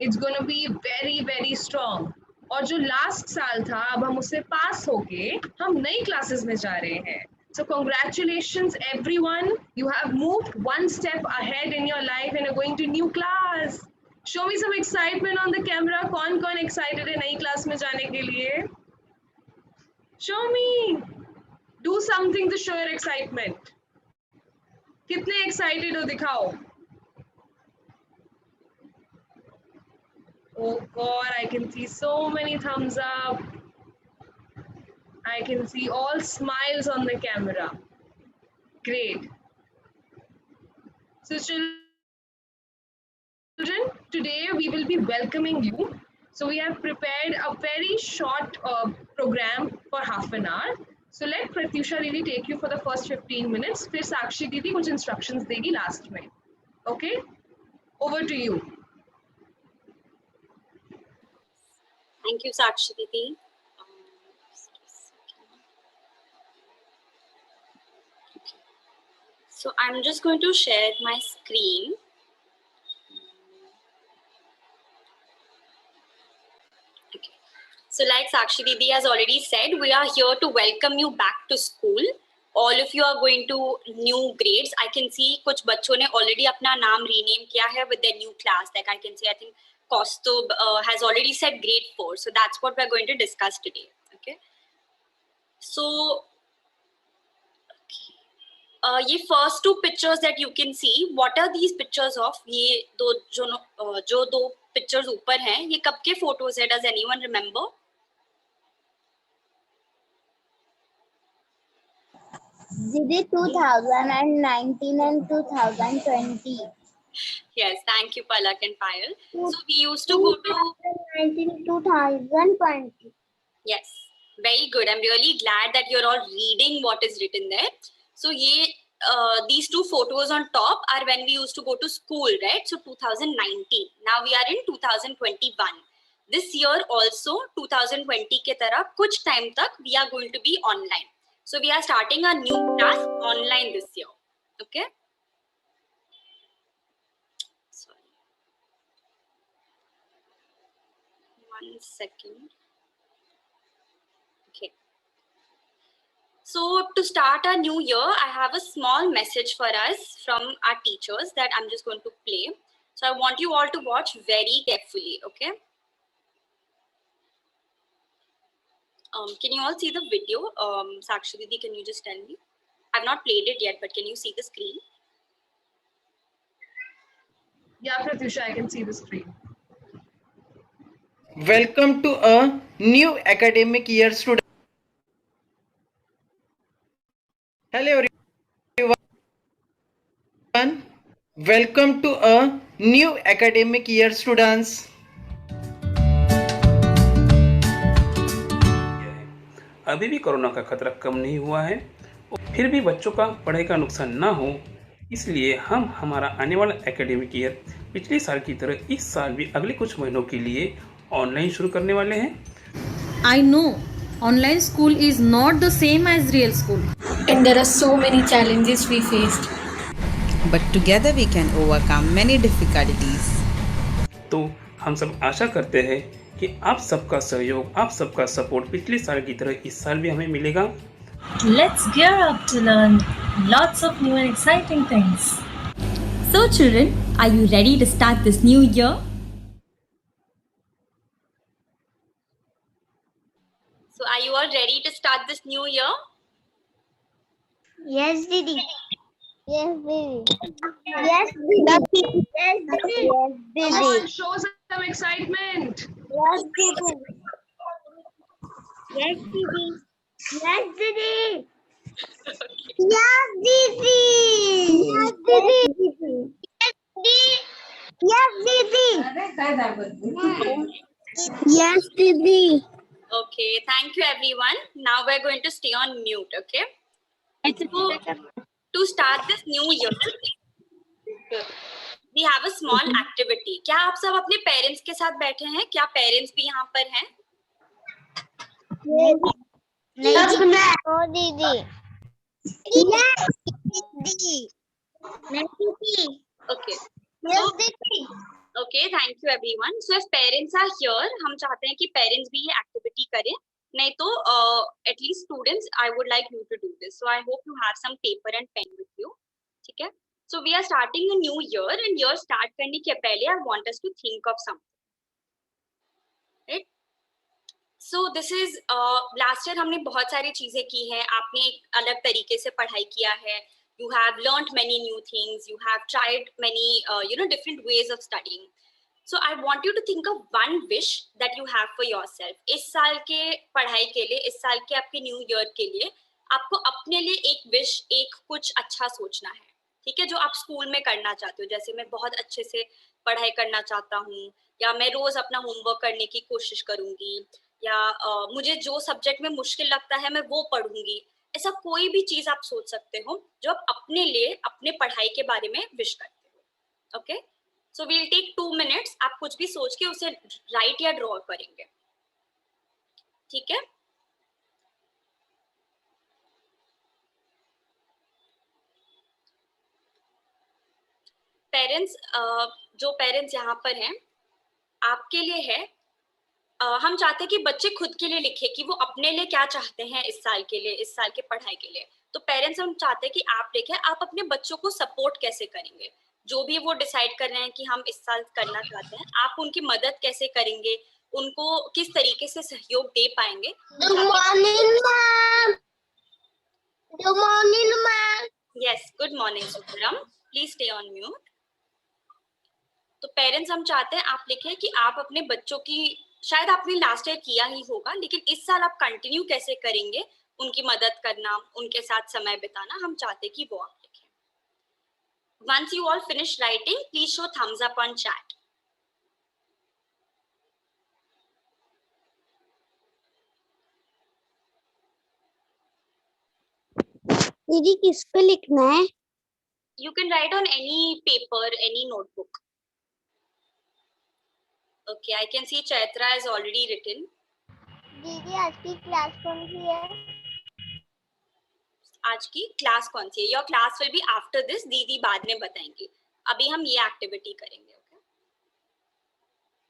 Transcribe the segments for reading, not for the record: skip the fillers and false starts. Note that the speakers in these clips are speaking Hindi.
It's going to be very very strong. और जो लास्ट साल था अब हम उससे पास होके हम नई क्लासेस में जा रहे हैं. So congratulations everyone, you have moved one step ahead in your life and are going to new class. Show me some excitement on the camera. कौन excited है नई क्लास में जाने के लिए? Show me. Do something to show your excitement. कितने excited हो दिखाओ. Oh God, I can see so many thumbs up. I can see all smiles on the camera. Great. So children, today we will be welcoming you. So we have prepared a very short program for half an hour. So let Pratyusha really take you for the first 15 minutes. फिर साक्षी दीदी कुछ instructions देगी last में. Okay? Over to you. Thank you, Sakshi Didi. So I'm just going to share my screen. Okay. So like Sakshi Didi has already said, we are here to welcome you back to school. All of you are going to new grades. I can see कुछ बच्चों ने already अपना नाम rename किया है with their new class. Like I can see, I think Kaustubh has already said grade 4. So that's what we're going to discuss today. Okay. So ये first two pictures that you can see, what are these pictures of? ये जो दो pictures ऊपर हैं, ये कब के photos है? Does anyone remember? Did 2019 and 2020. Yes, thank you, Palak and Payal. So we used to go to 2019, 2020. Yes, very good. I'm really glad that you're all reading what is written there. So these two photos on top are when we used to go to school, right? So 2019. Now we are in 2021. This year also 2020 के तरह कुछ time तक we are going to be online. So we are starting a new class online this year. Okay. Sorry. 1 second. Okay. So to start our new year, I have a small message for us from our teachers that I'm just going to play. So I want you all to watch very carefully, okay? Can you all see the video? Sakshi Didi, can you just tell me? I've not played it yet, but can you see the screen? Yeah, Pratyusha, I can see the screen. Welcome to a new academic year, students. Hello everyone. Welcome to a new academic year, students. अभी भी कोरोना का खतरा कम नहीं हुआ है, फिर भी बच्चों का पढ़ाई का नुकसान ना हो, इसलिए हम हमारा आने वाला एकेडमिक ईयर पिछले साल की तरह इस साल भी अगले कुछ महीनों के लिए ऑनलाइन शुरू करने वाले हैं. I know online school is not the same as real school. And there are so many challenges we faced. But together we can overcome many difficulties. तो हम सब आशा करते हैं कि आप सबका सहयोग, आप सबका सपोर्ट पिछले साल की तरह इस साल भी हमें मिलेगा. Let's gear up to learn lots of new and exciting things. So children, are you ready to start this new year? So are you all ready to start this new year? Yes, Didi. Yes, Didi. Yes, Didi. Yes, Didi. Yes, Didi. Come on, show some excitement. Yes, Didi. Yes, Didi. Yes, Didi. Yes, Didi. Yes, Didi. Yes, Didi. Yes, Didi. Okay, thank you everyone. Now we're going to stay on mute, okay? So, to start this new year, we have a small activity. क्या आप सब अपने पेरेंट्स के साथ बैठे हैं? क्या पेरेंट्स भी यहाँ पर हैं? No, Didi. Yes, Didi. Okay. Yes, Didi. Okay, thank you everyone. So if parents are here, हम चाहते हैं कि parents भी ये activity करें. नहीं तो at least students, I would like you to do this. So I hope you have some paper and pen with you. ठीक है? So we are starting a new year and year start करने के पहले I want us to think of something. Right? So this is last year हमने बहुत सारी चीजें की हैं. आपने एक अलग तरीके से पढ़ाई किया है. You have learned many new things. You have tried many, different ways of studying. So I want you to think of one wish that you have for yourself. इस साल के पढ़ाई के लिए, इस साल के आपके न्यू ईयर के लिए, आपको अपने लिए एक विश, एक कुछ अच्छा सोचना है. ठीक है? जो आप स्कूल में करना चाहते हो. जैसे मैं बहुत अच्छे से पढ़ाई करना चाहता हूँ, या मैं रोज अपना होमवर्क करने की कोशिश करूंगी, या मुझे जो सब्जेक्ट में मुश्किल लगता है मैं वो पढ़ूंगी. ऐसा कोई भी चीज आप सोच सकते हो जो आप अपने लिए, अपने पढ़ाई के बारे में विश करते हो. Okay, so we'll take 2 minutes. आप कुछ भी सोच के उसे राइट या ड्रॉ करेंगे. ठीक है? पेरेंट्स, जो पेरेंट्स यहाँ पर हैं, आपके लिए है. हम चाहते हैं कि बच्चे खुद के लिए लिखे कि वो अपने लिए क्या चाहते हैं इस साल के लिए, इस साल के पढ़ाई के लिए. तो पेरेंट्स, हम चाहते हैं कि आप लिखें आप अपने बच्चों को सपोर्ट कैसे करेंगे. जो भी वो डिसाइड कर रहे हैं कि हम इस साल करना चाहते हैं, आप उनकी मदद कैसे करेंगे, उनको किस तरीके से सहयोग दे पाएंगे. Good morning, ma'am. Good morning, ma'am. Yes, good morning, Sukaram. Please stay on mute. तो पेरेंट्स, हम चाहते हैं आप लिखें कि आप अपने बच्चों की, शायद आपने लास्ट ईयर किया ही होगा, लेकिन इस साल आप कंटिन्यू कैसे करेंगे उनकी मदद करना, उनके साथ समय बिताना. हम चाहते हैं कि वो आप लिखें. Once you all finish writing, please show thumbs up on chat. दीदी किस पे लिखना है? You can write on any paper, any notebook. Okay, I can see Chaitra has already written. दीदी आज की क्लास कौन सी है? आज की क्लास कौन सी है? Your class will be after this. दीदी बाद में बताएंगी. अभी हम ये एक्टिविटी करेंगे. Okay?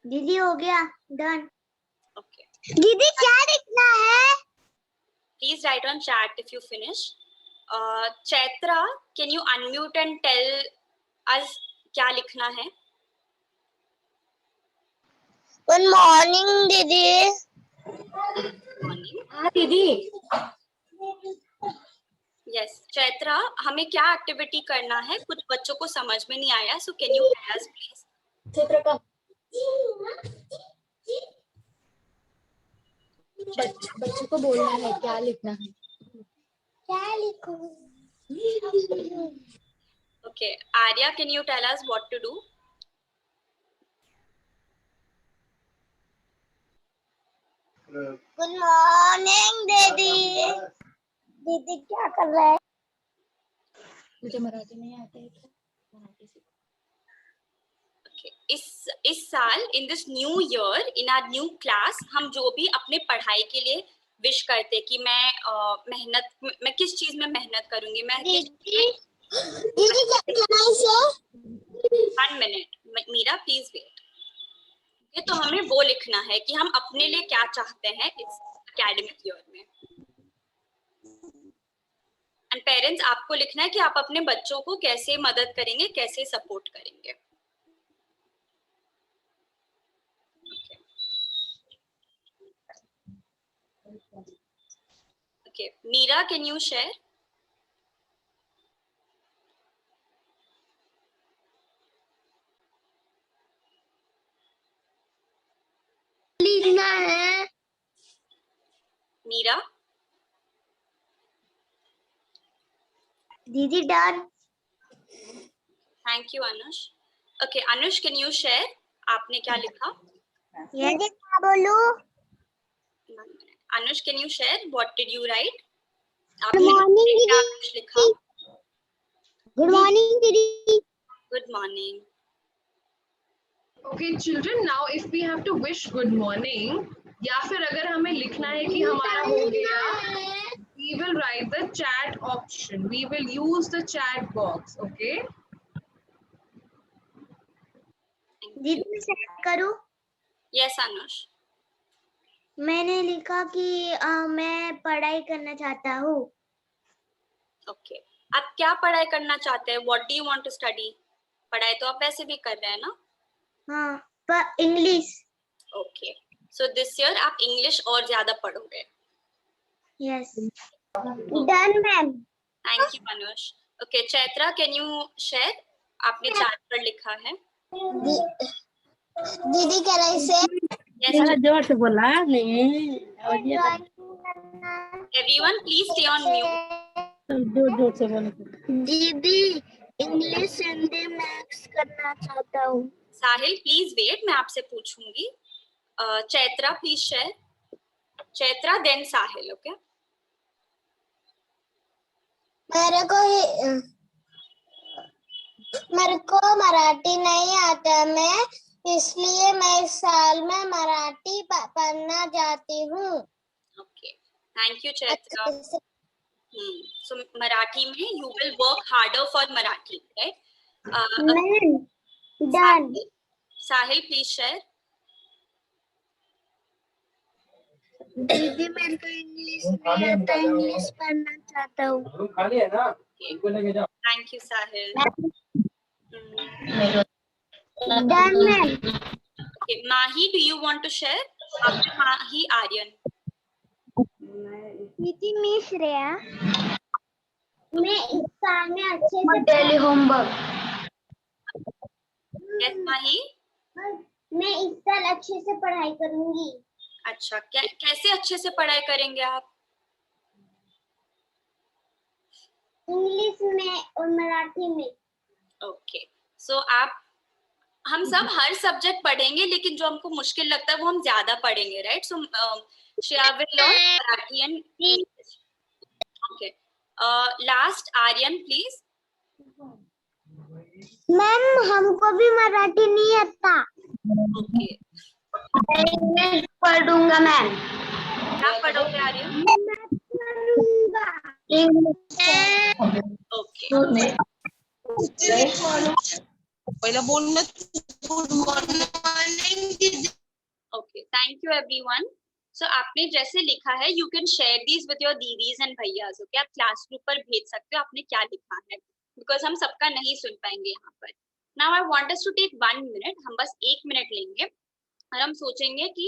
दीदी हो गया, डन. Okay. दीदी क्या लिखना है? Please write on chat if you finish. Chaitra, can you unmute and tell us क्या लिखना है? Good morning, दीदी. Morning. हाँ दीदी. Yes, Chaitra, हमें क्या एक्टिविटी करना है? कुछ बच्चों को समझ में नहीं आया, so can you tell us please? चित्र का बच्चों को बोलना है क्या लिखना है. क्या लिखूं? Okay, Arya, can you tell us what to do? Good morning, दीदी. दीदी क्या कर रहा है? मुझे मराठी नहीं आता है क्या? मराठी सीखो. Okay, इस साल in this new year in our new class हम जो भी अपने पढ़ाई के लिए विश करते कि मैं किस चीज में मेहनत करूंगी, मैं दीदी क्या करना है इसे? 1 minute, मीरा प्लीज वेट. ये तो हमें वो लिखना है कि हम अपने लिए क्या चाहते हैं इस एकेडमिक ईयर में. एंड पेरेंट्स, आपको लिखना है कि आप अपने बच्चों को कैसे मदद करेंगे, कैसे सपोर्ट करेंगे. Okay, Meera, can you share? लिखना है. Meera? दीदी done. Thank you, Anush. Okay, Anush, can you share? आपने क्या लिखा? दीदी क्या बोलूं? Anush, can you share? What did you write? Good morning, क्या दीदी. कुछ लिखा? Good morning, दीदी. Good morning. Okay, children, now if we have to wish good morning, या फिर अगर हमें लिखना है कि हमारा हो गया, we will write the chat option. We will use the chat box. Okay. दीदी मैं सेंड करूँ? Yes, Anush. मैंने लिखा कि मैं पढ़ाई करना चाहता हूँ। Okay. आप क्या पढ़ाई करना चाहते हैं? What do you want to study? पढ़ाई तो आप वैसे भी कर रहे हैं ना? हाँ, पर English. Okay. So this year आप इंग्लिश और ज्यादा पढ़ोगे। Yes. Done ma'am. Thank you, Anush. Okay, Chaitra, can you share? आपने चार्ट पर लिखा है। दीदी कैसे? Yes, जोर से बोला नहीं। everyone, please stay on mute. जोर से बोला। दीदी इंग्लिश हिंदी मैथ्स करना चाहता हूँ। साहिल, प्लीज वेट, मैं आपसे पूछूंगी। Chaitra, please share. Chaitra then Sahil, okay? मेरे को मराठी नहीं आता, मैं इसलिए मैं इस साल में मराठी पढ़ना चाहती हूँ। Okay, thank you Chaitra. So Marathi में you will work harder for Marathi, right? Done. Sahil, please share. दीदी मेरे को इंग्लिश नहीं आता, इंग्लिश पढ़ना चाहता हूँ। Thank you Sahil. Done ma'am. Okay, Mahi, do you want to share? After Mahi, Aryan. दीदी मैं श्रेया, मैं इस साल में अच्छे से डेली होमवर्क। Yes, Mahi. मैं इस साल अच्छे से पढ़ाई करूंगी। अच्छा, कैसे अच्छे से पढ़ाई करेंगे आप? इंग्लिश में और मराठी में। ओके, सो हम सब हर सब्जेक्ट पढ़ेंगे, लेकिन जो हमको मुश्किल लगता है वो हम ज्यादा पढ़ेंगे, right? So Shreya will learn Marathi and English. Okay, last Aryan please. Ma'am हमको भी मराठी नहीं आता। ओके, इंग्लिश पढ़ूंगा मैम। क्या पढ़ोगे आर्यन? ओके, पहिला बोलणं okay, thank you everyone. So आपने जैसे लिखा है, you can share these with your दीदीज एंड भैयाज, ओके? आप क्लास ग्रुप पर भेज सकते हो आपने क्या लिखा है, बिकॉज हम सबका नहीं सुन पाएंगे यहाँ पर। Now I want us to take 1 minute, हम बस 1 मिनट लेंगे और हम सोचेंगे कि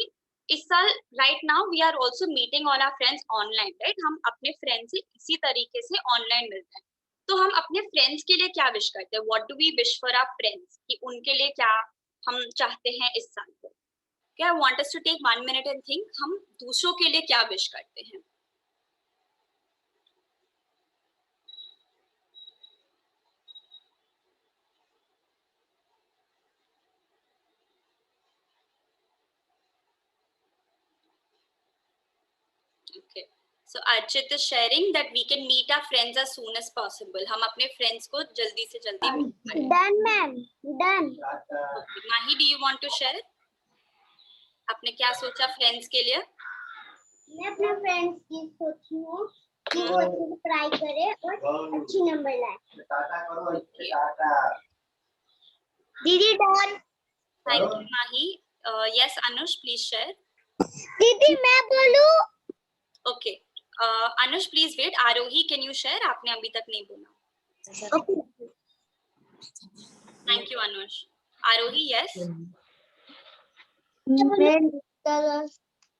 इस साल right now we are also meeting all our friends online, right? हम अपने फ्रेंड्स से इसी तरीके से ऑनलाइन मिल रहे हैं, तो हम अपने फ्रेंड्स के लिए क्या विश करते हैं? What do we wish for our friends, कि उनके लिए क्या हम चाहते हैं इस साल को? क्या I want us to take 1 minute and think, हम दूसरों के लिए क्या विश करते हैं? Okay. So Archit is sharing that we can meet our friends as soon as possible. हम अपने friends को जल्दी से जल्दी meet करें। Done ma'am, done. Okay. Mahi, do you want to share? आपने क्या सोचा फ्रेंड्स के लिए? मैं अपने फ्रेंड्स की सोची हूँ कि वो अच्छे से पढ़ाई करे और अच्छी नंबर लाए। दीदी done. Thank you, Mahi. Yes, Anush, please share. दीदी मैं बोलूँ? Okay. Anush, please wait. Arohi, can you share? आपने अभी तक नहीं बोला। Thank you, Anush. Arohi, yes.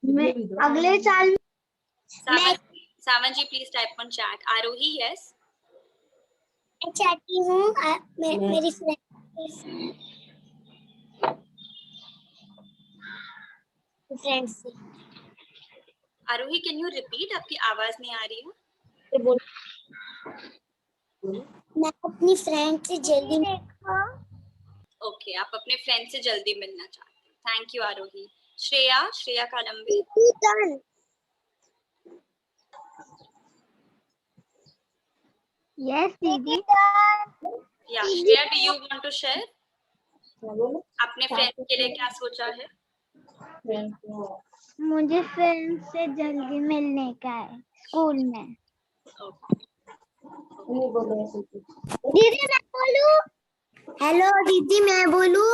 मैं अगले साल सावन जी, please type on chat. Arohi, yes. मैं चाहती हूँ मेरी फ्रेंड्स से। आरोही, कैन यू रिपीट? आपकी आवाज नहीं आ रही है। मैं अपनी फ्रेंड से जल्दी ओके, आप अपने फ्रेंड से जल्दी मिलना चाहते हैं। Thank you Aarohi. Shreya Kalambe. Yes दीदी। Yeah Shreya, do you want to share? अपने फ्रेंड के लिए क्या सोचा है? मुझे फ्रेंड से जल्दी मिलने का है स्कूल में। दीदी मैं बोलूं? हेलो दीदी मैं बोलूं?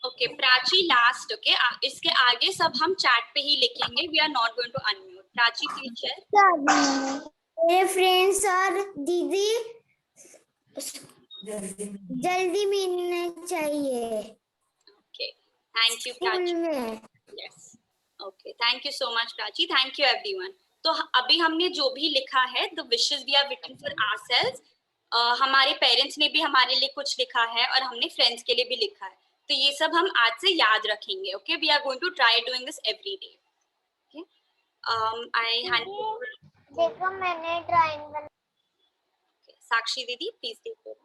Okay Prachi last. ओके इसके आगे सब हम चैट पे ही लिखेंगे. We are not going to unmute. Prachi please share. मेरे फ्रेंड्स और दीदी जल्दी मिलने चाहिए okay thank you school Prachi. में. Yes okay thank you so much Prachi. Thank you everyone. तो अभी हमने जो भी लिखा है the wishes we are written for ourselves, हमारे पेरेंट्स ने भी हमारे लिए कुछ लिखा है और हमने फ्रेंड्स के लिए भी लिखा है. तो ये सब हम आज से याद रखेंगे. Okay we are going to try doing this every day. Okay I hand. देखो मैंने ड्राइंग बना. साक्षी दीदी प्लीज देखो.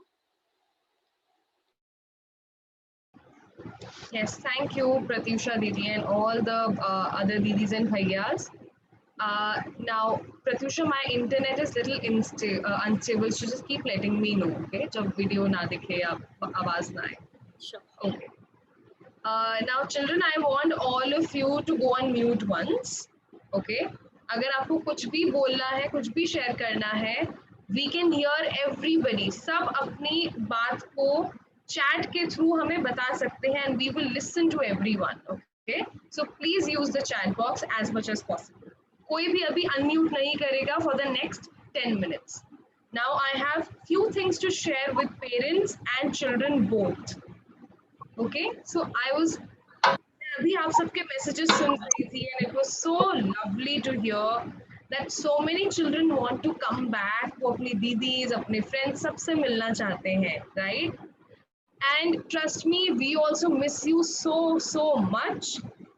Yes, thank you, Pratyusha Didi, and all the other Didis and Bhaiyas. Now, Pratyusha, my internet is little unstable, so just keep letting me know, okay? जब video ना दिखे या आवाज ना आए. Sure. Okay. Now, children, I want all of you to go on mute once, okay? अगर आपको कुछ भी बोलना है, कुछ भी share करना है, we can hear everybody. सब अपनी बात को chat के through हमें बता सकते हैं, and we will listen to everyone, okay? So please use the chat box as much as possible. कोई भी अभी unmute नहीं करेगा for the next 10 minutes. Now I have few things to share with parents and children both. Okay, so I was अभी आप सबके messages सुन रही थी, and it was so lovely to hear that so many children want to come back. वो अपनी दीदीज, अपने friends सबसे मिलना चाहते हैं, right? And trust me, we also miss you so much.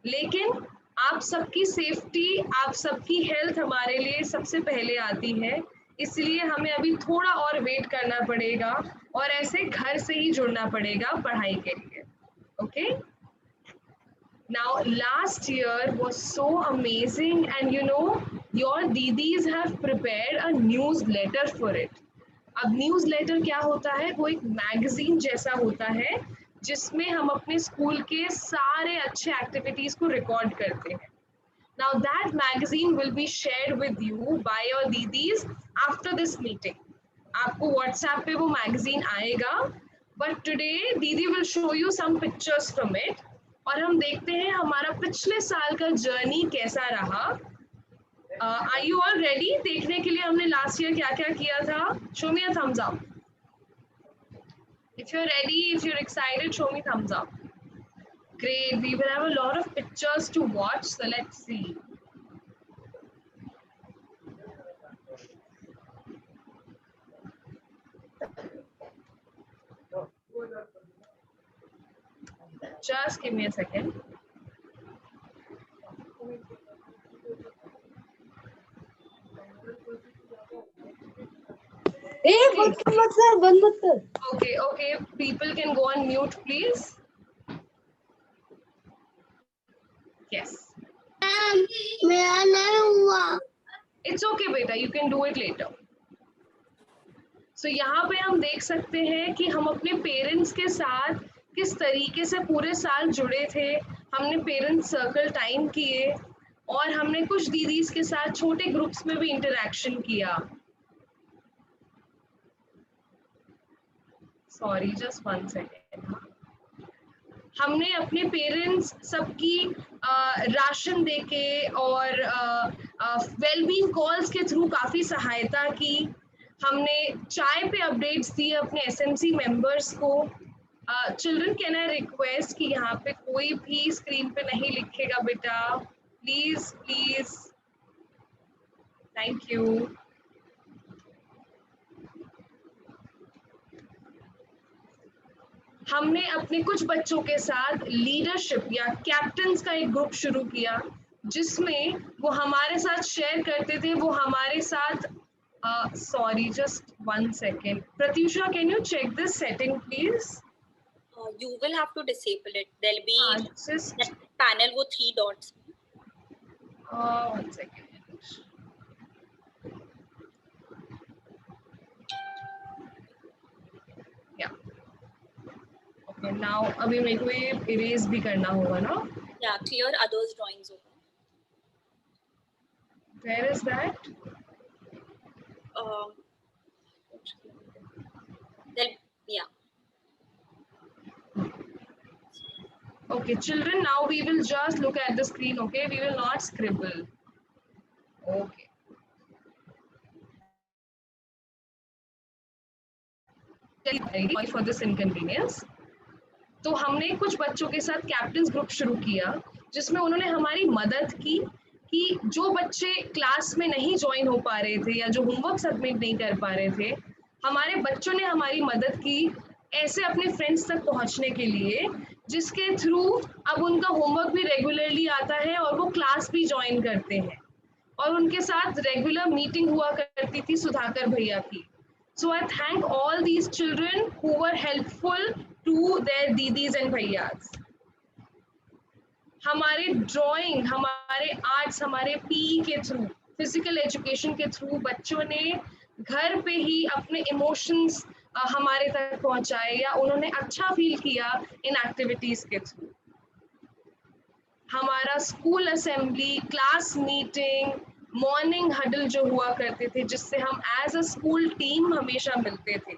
लेकिन आप सबकी safety, आप सबकी health हमारे लिए सबसे पहले आती है, इसलिए हमें अभी थोड़ा और wait करना पड़ेगा और ऐसे घर से ही जुड़ना पड़ेगा पढ़ाई के लिए. Okay? Now, last year was so amazing, and you know, your didis have prepared a newsletter for it. अब न्यूज़लेटर क्या होता है? वो एक मैगजीन जैसा होता है जिसमें हम अपने स्कूल के सारे अच्छे एक्टिविटीज को रिकॉर्ड करते हैं. Now that magazine will be shared with you by your didis after this meeting. आपको WhatsApp पे वो मैगजीन आएगा, but today दीदी will show you some pictures from it, और हम देखते हैं हमारा पिछले साल का जर्नी कैसा रहा. Are you all ready? देखने के लिए हमने last year क्या क्या किया था? Show me a thumbs up. If you're ready, if you're excited, show me thumbs up. Great. We will have a lot of pictures to watch. So let's see. Just give me a second. Okay. People can go on mute, please. Yes. मेरा नहीं हुआ. It's okay, beta. You can do it later. So यहाँ पे हम देख सकते हैं कि हम अपने पेरेंट्स के साथ किस तरीके से पूरे साल जुड़े थे. हमने पेरेंट्स सर्कल टाइम किए और हमने कुछ दीदीज के साथ छोटे ग्रुप्स में भी इंटरेक्शन किया. Sorry, just 1 second. हमने अपने पेरेंट्स सबकी राशन देके और वेलबींग कॉल्स के थ्रू काफ़ी सहायता की. हमने चाय पे अपडेट्स दिए अपने एसएमसी मेंबर्स को. चिल्ड्रन, कैन आई रिक्वेस्ट कि यहाँ पे कोई भी स्क्रीन पे नहीं लिखेगा बेटा, प्लीज प्लीज. Thank you. हमने अपने कुछ बच्चों के साथ लीडरशिप या कैप्टन्स का एक ग्रुप शुरू किया जिसमें वो हमारे साथ शेयर करते थे. वो हमारे साथ sorry, just 1 second. Pratyusha, can you check this setting please? You will have to disable it. There'll be just that panel with 3 dots. 1 second. Now अभी मेरे को ये erase भी करना होगा ना? Yeah, clear others drawings over. Where is that? Then yeah. Okay, children, now we will just look at the screen, okay? We will not scribble. Okay. Sorry for this inconvenience. तो हमने कुछ बच्चों के साथ कैप्टन्स ग्रुप शुरू किया, जिसमें उन्होंने हमारी मदद की कि जो बच्चे क्लास में नहीं ज्वाइन हो पा रहे थे या जो होमवर्क सबमिट नहीं कर पा रहे थे, हमारे बच्चों ने हमारी मदद की ऐसे अपने फ्रेंड्स तक पहुंचने के लिए, जिसके थ्रू अब उनका होमवर्क भी रेगुलरली आता है और वो क्लास भी ज्वाइन करते हैं और उनके साथ रेगुलर मीटिंग हुआ करती थी सुधाकर भैया की. So I thank all these children who were helpful to their didis and भैयाज. हमारे ड्राइंग, हमारे आर्ट्स, हमारे पीई के थ्रू, फिजिकल एजुकेशन के थ्रू बच्चों ने घर पे ही अपने इमोशंस हमारे तक पहुंचाए या उन्होंने अच्छा फील किया इन एक्टिविटीज के थ्रू. हमारा school assembly, class meeting, morning huddle जो हुआ करते थे, जिससे हम एज अ स्कूल टीम हमेशा मिलते थे,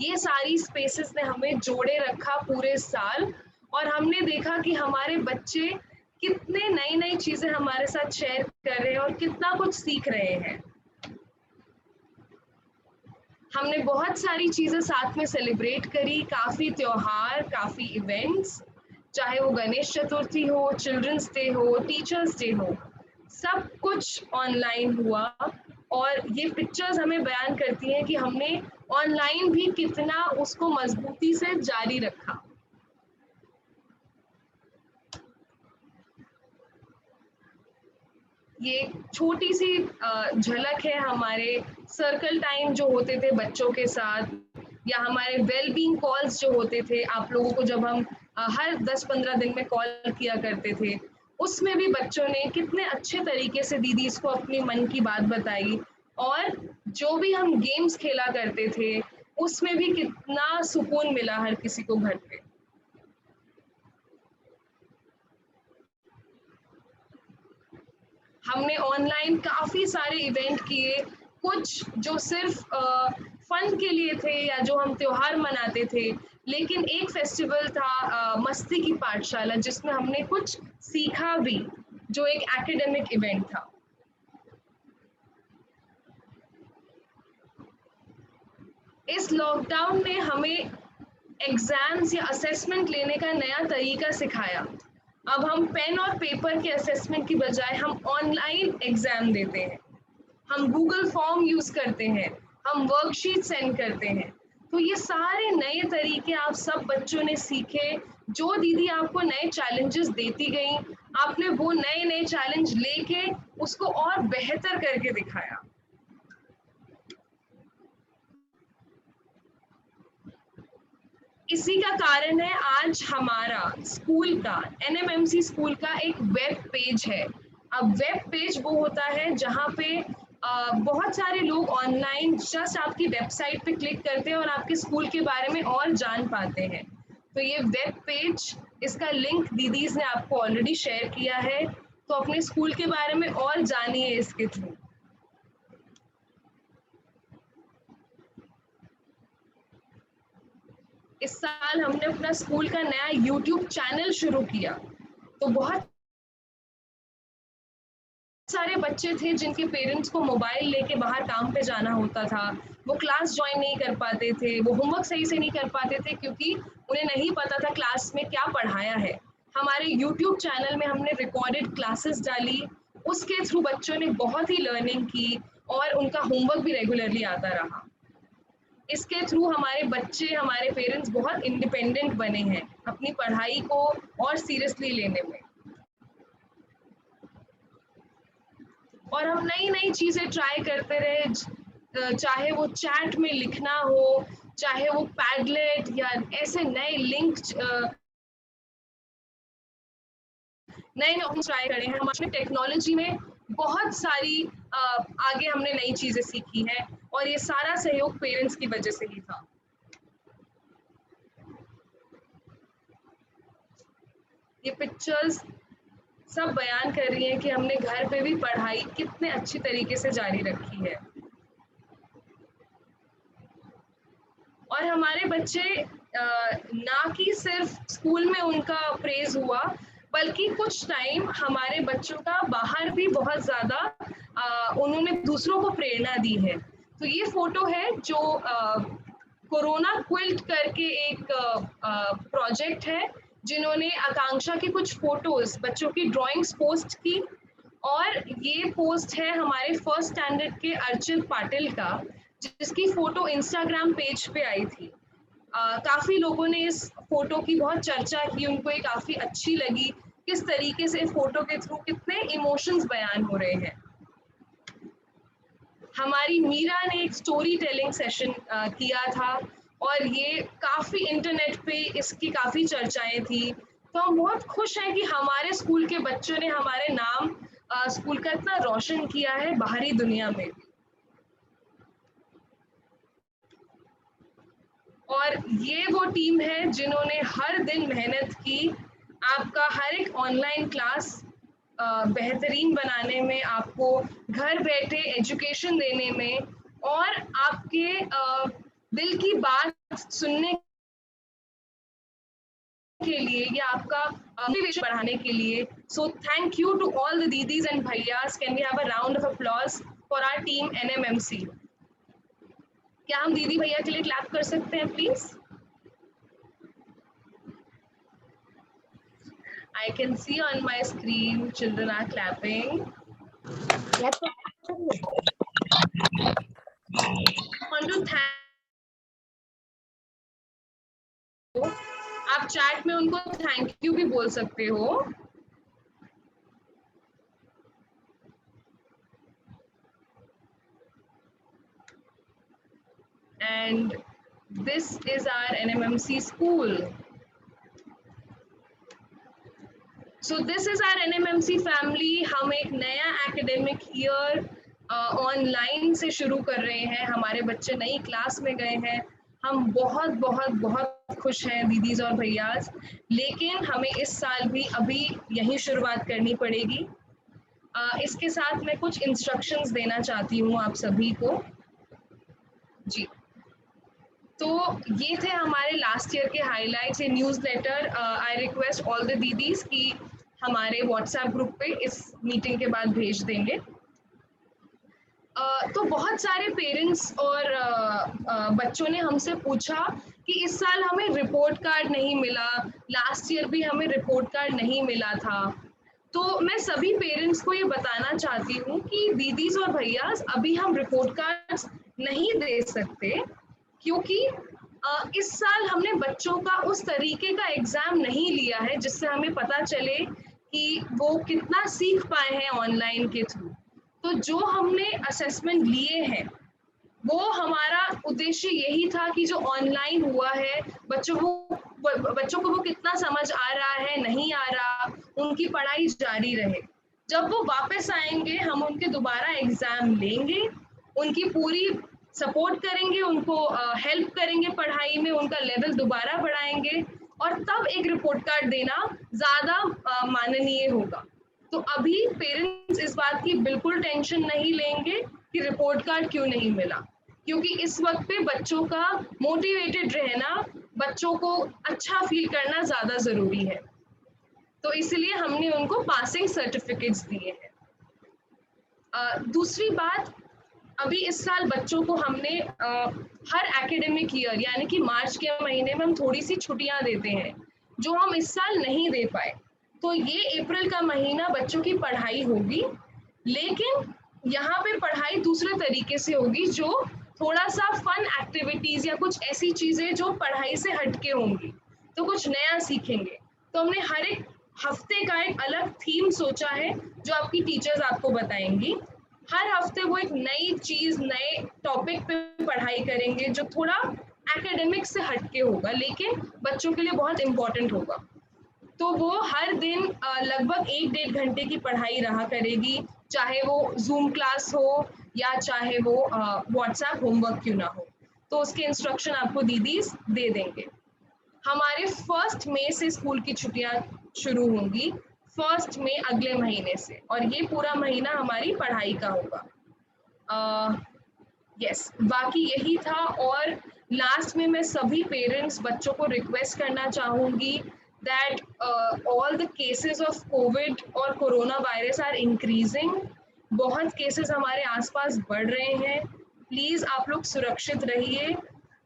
ये सारी स्पेसेस ने हमें जोड़े रखा पूरे साल और हमने देखा कि हमारे बच्चे कितने नई नई चीजें हमारे साथ शेयर कर रहे हैं और कितना कुछ सीख रहे हैं. हमने बहुत सारी चीजें साथ में सेलिब्रेट करी, काफी त्योहार, काफी इवेंट्स, चाहे वो गणेश चतुर्थी हो, चिल्ड्रंस डे हो, टीचर्स डे हो, सब कुछ ऑनलाइन हुआ और ये पिक्चर्स हमें बयान करती हैं कि हमने ऑनलाइन भी कितना उसको मजबूती से जारी रखा. ये छोटी सी झलक है हमारे सर्कल टाइम जो होते थे बच्चों के साथ, या हमारे वेलबींग कॉल्स जो होते थे आप लोगों को, जब हम हर 10-15 दिन में कॉल किया करते थे, उसमें भी बच्चों ने कितने अच्छे तरीके से दीदीज को अपनी मन की बात बताई और जो भी हम गेम्स खेला करते थे उसमें भी कितना सुकून मिला हर किसी को घर पे. हमने ऑनलाइन काफी सारे इवेंट किए, कुछ जो सिर्फ फन के लिए थे या जो हम त्योहार मनाते थे, लेकिन एक फेस्टिवल था मस्ती की पाठशाला, जिसमें हमने कुछ सीखा भी, जो एक एकेडमिक इवेंट था. इस लॉकडाउन ने हमें एग्जाम्स या असेसमेंट लेने का नया तरीका सिखाया. अब हम पेन और पेपर के असेसमेंट की बजाय हम ऑनलाइन एग्जाम देते हैं, हम गूगल फॉर्म यूज करते हैं, हम वर्कशीट सेंड करते हैं. तो ये सारे नए तरीके आप सब बच्चों ने सीखे. जो दीदी आपको नए चैलेंजेस देती गई, आपने वो नए नए चैलेंज लेके उसको और बेहतर करके दिखाया. इसी का कारण है आज हमारा स्कूल का, NMMC स्कूल का एक वेब पेज है. अब वेब पेज वो होता है जहाँ पे बहुत सारे लोग ऑनलाइन जस्ट आपकी वेबसाइट पे क्लिक करते हैं और आपके स्कूल के बारे में और जान पाते हैं. तो ये वेब पेज, इसका लिंक दीदीज ने आपको ऑलरेडी शेयर किया है, तो अपने स्कूल के बारे में और जानिए इसके थ्रू. इस साल हमने अपना स्कूल का नया YouTube चैनल शुरू किया. तो बहुत सारे बच्चे थे जिनके पेरेंट्स को मोबाइल लेके बाहर काम पे जाना होता था, वो क्लास ज्वाइन नहीं कर पाते थे, वो होमवर्क सही से नहीं कर पाते थे क्योंकि उन्हें नहीं पता था क्लास में क्या पढ़ाया है. हमारे YouTube चैनल में हमने रिकॉर्डेड क्लासेस डाली, उसके थ्रू बच्चों ने बहुत ही लर्निंग की और उनका होमवर्क भी रेगुलरली आता रहा. इसके थ्रू हमारे बच्चे, हमारे पेरेंट्स बहुत इंडिपेंडेंट बने हैं अपनी पढ़ाई को और सीरियसली लेने में. और हम नई नई चीजें ट्राई करते रहे, चाहे वो चैट में लिखना हो, चाहे वो पैडलेट या ऐसे नए लिंक नए ट्राई करे हैं. हम अपने टेक्नोलॉजी में बहुत सारी आगे हमने नई चीजें सीखी हैं और ये सारा सहयोग पेरेंट्स की वजह से ही था. ये पिक्चर्स सब बयान कर रही हैं कि हमने घर पे भी पढ़ाई कितने अच्छी तरीके से जारी रखी है और हमारे बच्चे ना कि सिर्फ स्कूल में उनका प्रेज हुआ, बल्कि कुछ टाइम हमारे बच्चों का बाहर भी बहुत ज़्यादा उन्होंने दूसरों को प्रेरणा दी है। तो ये फोटो है जो कोरोना क्विल्ट करके एक प्रोजेक्ट है, जिन्होंने आकांक्षा की कुछ फोटोज बच्चों की ड्राइंग्स पोस्ट की, और ये पोस्ट है हमारे फर्स्ट स्टैंडर्ड के अर्चित पाटिल का, जिसकी फोटो इंस्टाग्राम पेज पे आई थी। काफ़ी लोगों ने इस फोटो की बहुत चर्चा की, उनको ये काफ़ी अच्छी लगी, किस तरीके से फोटो के थ्रू कितने इमोशंस बयान हो रहे हैं। हमारी मीरा ने एक स्टोरी टेलिंग सेशन किया था, और ये काफ़ी इंटरनेट पे इसकी काफ़ी चर्चाएं थी। तो हम बहुत खुश हैं कि हमारे स्कूल के बच्चों ने हमारे नाम स्कूल का इतना रोशन किया है बाहरी दुनिया में भी। और ये वो टीम है जिन्होंने हर दिन मेहनत की, आपका हर एक ऑनलाइन क्लास बेहतरीन बनाने में, आपको घर बैठे एजुकेशन देने में, और आपके दिल की बात सुनने के लिए, या आपका मोटिवेशन बढ़ाने के लिए। So thank you to all the दीदीज एंड भैयास। Can we have a round of applause for our team NMMC? क्या हम दीदी भैया के लिए क्लैप कर सकते हैं please? I can see on my screen children are clapping. Want to thank, आप चैट में उनको थैंक यू भी बोल सकते हो। And this is our NMMC school. So this is our NMMC family. हम एक नया एकेडमिक ईयर ऑनलाइन से शुरू कर रहे हैं, हमारे बच्चे नई क्लास में गए हैं। हम बहुत बहुत बहुत खुश हैं दीदीज और भैयाज, लेकिन हमें इस साल भी अभी यही शुरुआत करनी पड़ेगी। इसके साथ मैं कुछ इंस्ट्रक्शंस देना चाहती हूँ आप सभी को जी। तो ये थे हमारे लास्ट ईयर के हाइलाइट्स। ये newsletter I request all the didis कि हमारे व्हाट्सएप ग्रुप पे इस मीटिंग के बाद भेज देंगे। तो बहुत सारे पेरेंट्स और बच्चों ने हमसे पूछा कि इस साल हमें रिपोर्ट कार्ड नहीं मिला, लास्ट ईयर भी हमें रिपोर्ट कार्ड नहीं मिला था। तो मैं सभी पेरेंट्स को ये बताना चाहती हूँ कि दीदीज और भैया अभी हम रिपोर्ट कार्ड्स नहीं दे सकते, क्योंकि इस साल हमने बच्चों का उस तरीके का एग्ज़ाम नहीं लिया है जिससे हमें पता चले कि वो कितना सीख पाए हैं ऑनलाइन के थ्रू। तो जो हमने असेसमेंट लिए हैं वो हमारा उद्देश्य यही था कि जो ऑनलाइन हुआ है बच्चों को वो कितना समझ आ रहा है, नहीं आ रहा, उनकी पढ़ाई जारी रहे। जब वो वापस आएंगे हम उनके दोबारा एग्ज़ाम लेंगे, उनकी पूरी सपोर्ट करेंगे, उनको हेल्प करेंगे पढ़ाई में, उनका लेवल दोबारा बढ़ाएंगे, और तब एक रिपोर्ट कार्ड देना ज़्यादा माननीय होगा। तो अभी पेरेंट्स इस बात की बिल्कुल टेंशन नहीं लेंगे कि रिपोर्ट कार्ड क्यों नहीं मिला, क्योंकि इस वक्त पे बच्चों का मोटिवेटेड रहना, बच्चों को अच्छा फील करना ज़्यादा ज़रूरी है। तो इसलिए हमने उनको पासिंग सर्टिफिकेट्स दिए हैं। दूसरी बात, अभी इस साल बच्चों को हमने हर एकेडमिक ईयर यानी कि मार्च के महीने में हम थोड़ी सी छुट्टियां देते हैं, जो हम इस साल नहीं दे पाए। तो ये अप्रैल का महीना बच्चों की पढ़ाई होगी, लेकिन यहाँ पे पढ़ाई दूसरे तरीके से होगी, जो थोड़ा सा फन एक्टिविटीज़ या कुछ ऐसी चीज़ें जो पढ़ाई से हटके होंगी, तो कुछ नया सीखेंगे। तो हमने हर एक हफ्ते का एक अलग थीम सोचा है जो आपकी टीचर्स आपको बताएंगी। हर हफ्ते वो एक नई चीज़, नए टॉपिक पे पढ़ाई करेंगे जो थोड़ा एकेडमिक से हटके होगा, लेकिन बच्चों के लिए बहुत इम्पोर्टेंट होगा। तो वो हर दिन लगभग 1-1.5 घंटे की पढ़ाई रहा करेगी, चाहे वो जूम क्लास हो या चाहे वो व्हाट्सएप होमवर्क क्यों ना हो। तो उसके इंस्ट्रक्शन आपको दीदीज दे देंगे। हमारे 1 मई से स्कूल की छुट्टियां शुरू होंगी, 1 मई अगले महीने से, और ये पूरा महीना हमारी पढ़ाई का होगा। यस, बाकी यही था। और लास्ट में मैं सभी पेरेंट्स बच्चों को रिक्वेस्ट करना चाहूंगी that all the cases of COVID और कोरोना वायरस आर इंक्रीजिंग। बहुत केसेस हमारे आसपास बढ़ रहे हैं। प्लीज आप लोग सुरक्षित रहिए।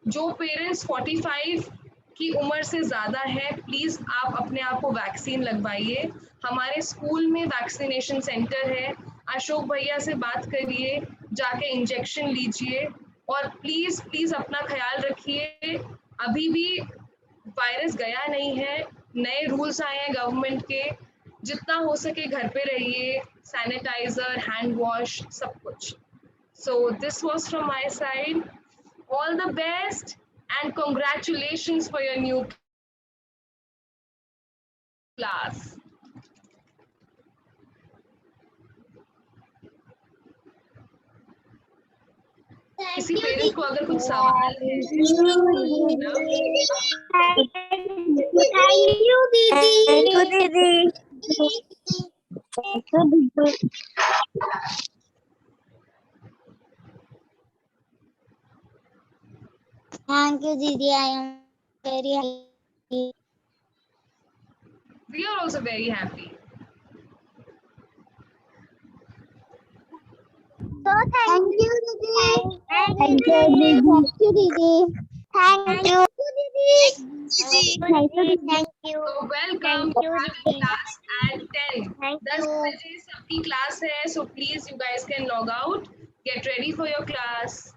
जो पेरेंट्स 45 की उम्र से ज़्यादा है, प्लीज़ आप अपने आप को वैक्सीन लगवाइए। हमारे स्कूल में वैक्सीनेशन सेंटर है, अशोक भैया से बात करिए, जाके इंजेक्शन लीजिए और प्लीज़ प्लीज़ अपना ख्याल रखिए। अभी भी वायरस गया नहीं है, नए रूल्स आए हैं गवर्नमेंट के। जितना हो सके घर पे रहिए, सैनिटाइजर, हैंड वॉश, सब कुछ। So this was from my side. All the best and congratulations for your new class. किसी पेरेंट को अगर कुछ सवाल है, Thank you, Didi. I am very happy. we are also very happy. So thank you, Didi. Thank you, Didi. Thank you, Didi. Thank you, Didi. Thank you. So welcome. Thank you, We have Didi. class at 10. Thank 10 you. बजे सबकी class है, so please you guys can log out. Get ready for your class.